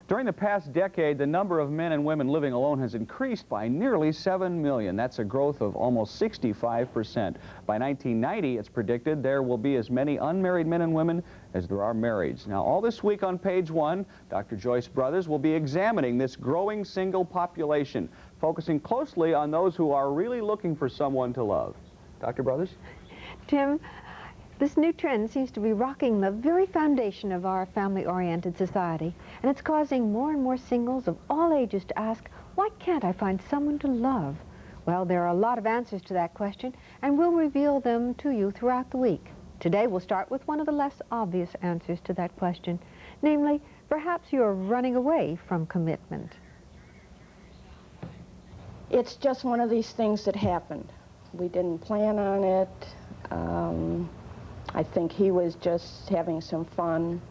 During the past decade, the number of men and women living alone has increased by nearly 7 million. That's a growth of almost 65%. By 1990, it's predicted there will be as many unmarried men and women as there are marrieds. Now, all this week on Page One, Dr. Joyce Brothers will be examining this growing single population, focusing closely on those who are really looking for someone to love. Dr. Brothers? Tim, this new trend seems to be rocking the very foundation of our family-oriented society, and it's causing more and more singles of all ages to ask, why can't I find someone to love? Well, there are a lot of answers to that question, and we'll reveal them to you throughout the week. Today, we'll start with one of the less obvious answers to that question, namely, perhaps you're running away from commitment. It's just one of these things that happened. We didn't plan on it. I think he was just having some fun.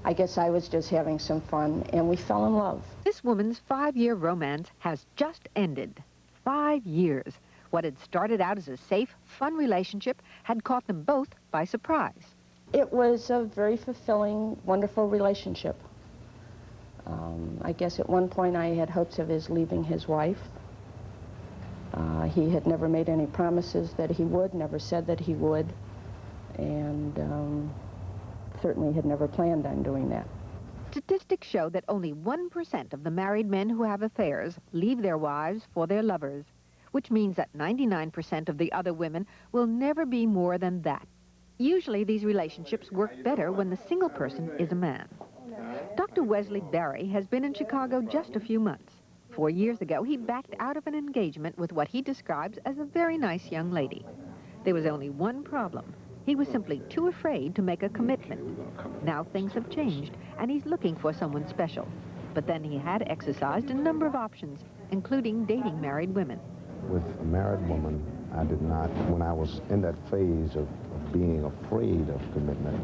I guess I was just having some fun, and we fell in love. This woman's 5-year romance has just ended. 5 years. What had started out as a safe, fun relationship had caught them both by surprise. It was a very fulfilling, wonderful relationship. I guess at one point I had hopes of his leaving his wife. He had never made any promises that he would, never said that he would, and certainly had never planned on doing that. Statistics show that only 1% of the married men who have affairs leave their wives for their lovers, which means that 99% of the other women will never be more than that. Usually these relationships work better when the single person is a man. Dr. Wesley Barry has been in Chicago just a few months. 4 years ago, he backed out of an engagement with what he describes as a very nice young lady. There was only one problem. He was simply too afraid to make a commitment. Now things have changed, and he's looking for someone special. But then he had exercised a number of options, including dating married women. With a married woman, I did not, when I was in that phase of being afraid of commitment,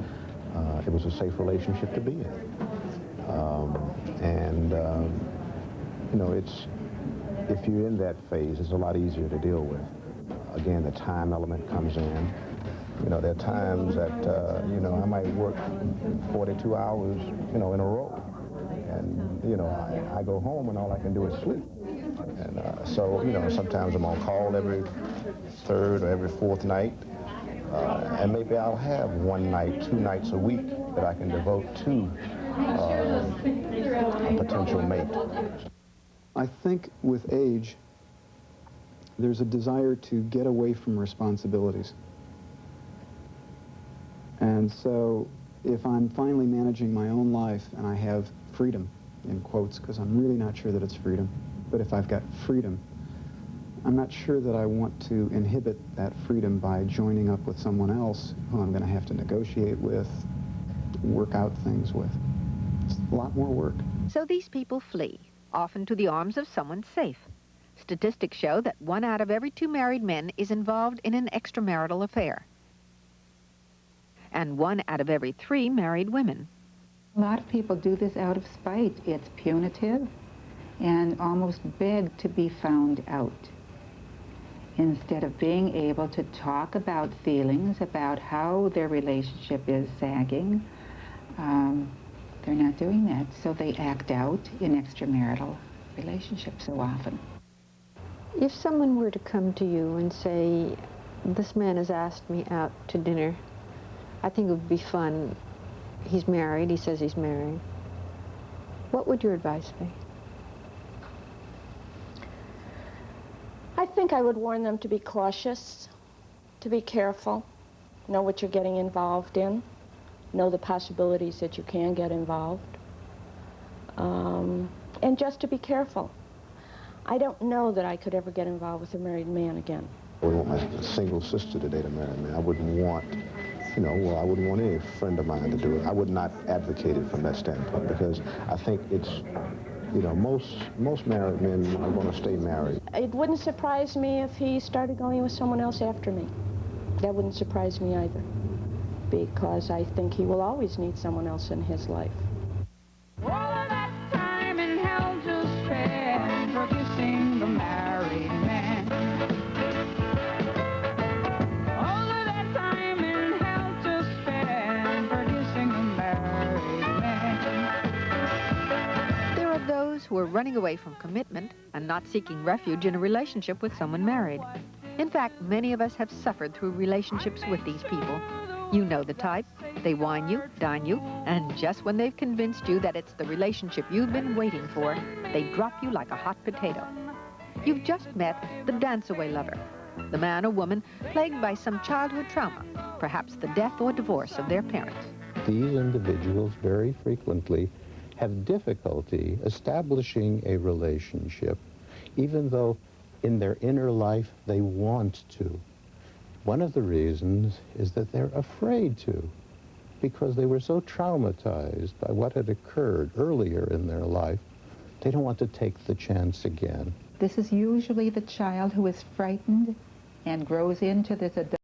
it was a safe relationship to be in. You know, if you're in that phase, it's a lot easier to deal with. Again, the time element comes in. You know, there are times that, you know, I might work 42 hours, you know, in a row. And, you know, I go home and all I can do is sleep. And so, you know, sometimes I'm on call every third or every fourth night. And maybe I'll have 1 night, 2 nights a week that I can devote to a potential mate. I think with age, there's a desire to get away from responsibilities. And so if I'm finally managing my own life and I have freedom, in quotes, because I'm really not sure that it's freedom, but if I've got freedom, I'm not sure that I want to inhibit that freedom by joining up with someone else who I'm going to have to negotiate with, work out things with. It's a lot more work. So these people flee, often to the arms of someone safe. Statistics show that 1 out of every 2 married men is involved in an extramarital affair, and 1 out of every 3 married women. A lot of people do this out of spite. It's punitive and almost beg to be found out. Instead of being able to talk about feelings, about how their relationship is sagging, they're not doing that, so they act out in extramarital relationships so often. If someone were to come to you and say, this man has asked me out to dinner, I think it would be fun. He's married, he says he's married. What would your advice be? I think I would warn them to be cautious, to be careful, know what you're getting involved in, know the possibilities that you can get involved, and just to be careful. I don't know that I could ever get involved with a married man again. I wouldn't want my single sister to date a married man. I wouldn't want, you know, well, I wouldn't want any friend of mine to do it. I would not advocate it from that standpoint because I think it's, you know, most married men are going to stay married. It wouldn't surprise me if he started going with someone else after me. That wouldn't surprise me either, because I think he will always need someone else in his life. All of that time in hell to spend for kissing the married man. All of that time in hell to spend for kissing the married man. those who are running away from commitment and not seeking refuge in a relationship with someone married. In fact, many of us have suffered through relationships with these people. You know the type. They wine you, dine you, and just when they've convinced you that it's the relationship you've been waiting for, they drop you like a hot potato. You've just met the dance-away lover, the man or woman plagued by some childhood trauma, perhaps the death or divorce of their parents. These individuals very frequently have difficulty establishing a relationship, even though in their inner life they want to. One of the reasons is that they're afraid to, because they were so traumatized by what had occurred earlier in their life, they don't want to take the chance again. This is usually the child who is frightened and grows into this adult